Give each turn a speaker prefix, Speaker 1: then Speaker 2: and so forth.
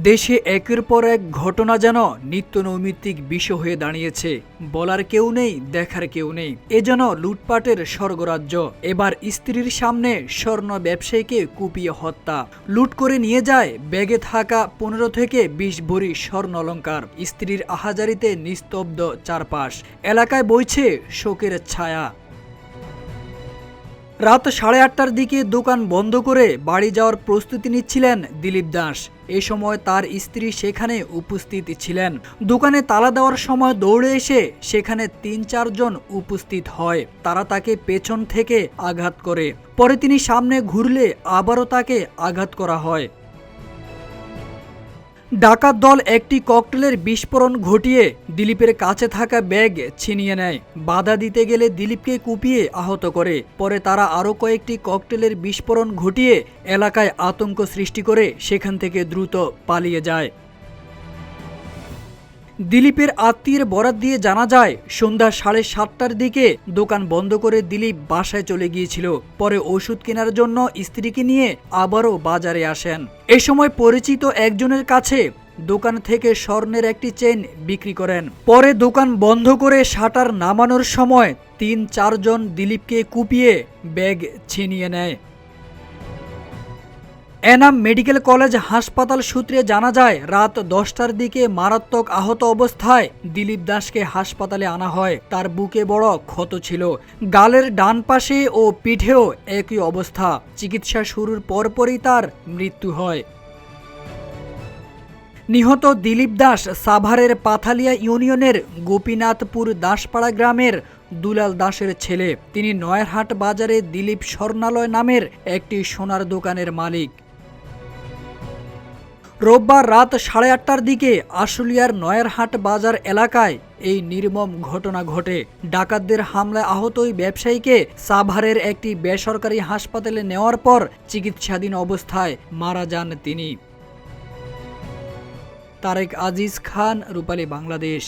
Speaker 1: দেশে একের পর এক ঘটনা যেন নিত্যনৈমিত্তিক বিষয় হয়ে দাঁড়িয়েছে। বলার কেউ নেই, দেখার কেউ নেই। এ যেন লুটপাটের স্বর্গরাজ্য। এবার স্ত্রীর সামনে স্বর্ণ ব্যবসায়ীকে কুপিয়ে হত্যা। লুট করে নিয়ে যায় ব্যাগে থাকা 15 থেকে 20 ভরি স্বর্ণ অলংকার। স্ত্রীর আহাজারিতে নিস্তব্ধ চারপাশ। এলাকায় বইছে শোকের ছায়া। রাত 8:30টার দিকে দোকান বন্ধ করে বাড়ি যাওয়ার প্রস্তুতি নিচ্ছিলেন দিলীপ দাস। এ সময় তার স্ত্রী সেখানে উপস্থিত ছিলেন। দোকানে তালা দেওয়ার সময় দৌড়ে এসে সেখানে 3-4 জন উপস্থিত হয়। তারা তাকে পেছন থেকে আঘাত করে। পরে তিনি সামনে ঘুরলে আবারও তাকে আঘাত করা হয়। ডাকাত দল একটি ককটেলের বিস্ফোরণ ঘটিয়ে দিলীপের কাছে থাকা ব্যাগ ছিনিয়ে নেয়। বাধা দিতে গেলে দিলীপকে কুপিয়ে আহত করে। পরে তারা আরও কয়েকটি ককটেলের বিস্ফোরণ ঘটিয়ে এলাকায় আতঙ্ক সৃষ্টি করে সেখান থেকে দ্রুত পালিয়ে যায়। দিলীপের আত্মীয়ের বরাত দিয়ে জানা যায়, সন্ধ্যা 7:30টার দিকে দোকান বন্ধ করে দিলীপ বাসায় চলে গিয়েছিল। পরে ওষুধ কেনার জন্য স্ত্রীকে নিয়ে আবারও বাজারে আসেন। এ সময় পরিচিত একজনের কাছে দোকান থেকে স্বর্ণের একটি চেইন বিক্রি করেন। পরে দোকান বন্ধ করে শাটার নামানোর সময় 3-4 জন দিলীপকে কুপিয়ে ব্যাগ ছিনিয়ে নেয়। এনাম মেডিকেল কলেজ হাসপাতাল সূত্রে জানা যায়, রাত 10টার দিকে মারাত্মক আহত অবস্থায় দিলীপ দাসকে হাসপাতালে আনা হয়। তার বুকে বড় ক্ষত ছিল। গালের ডান পাশে ও পিঠেও একই অবস্থা। চিকিৎসা শুরুর পরপরই তার মৃত্যু হয়। নিহত দিলীপ দাস সাভারের পাথালিয়া ইউনিয়নের গোপীনাথপুর দাসপাড়া গ্রামের দুলাল দাসের ছেলে। তিনি নয়ারহাট বাজারে দিলীপ স্বর্ণালয় নামের একটি সোনার দোকানের মালিক। রোববার রাত 8:30টার দিকে আশুলিয়ার নয়ারহাট বাজার এলাকায় এই নির্মম ঘটনা ঘটে। ডাকাতদের হামলায় আহত ওই ব্যবসায়ীকে সাভারের একটি বেসরকারি হাসপাতালে নেওয়ার পর চিকিৎসাধীন অবস্থায় মারা যান তিনি। তারেক আজিজ খান, রূপালী বাংলাদেশ।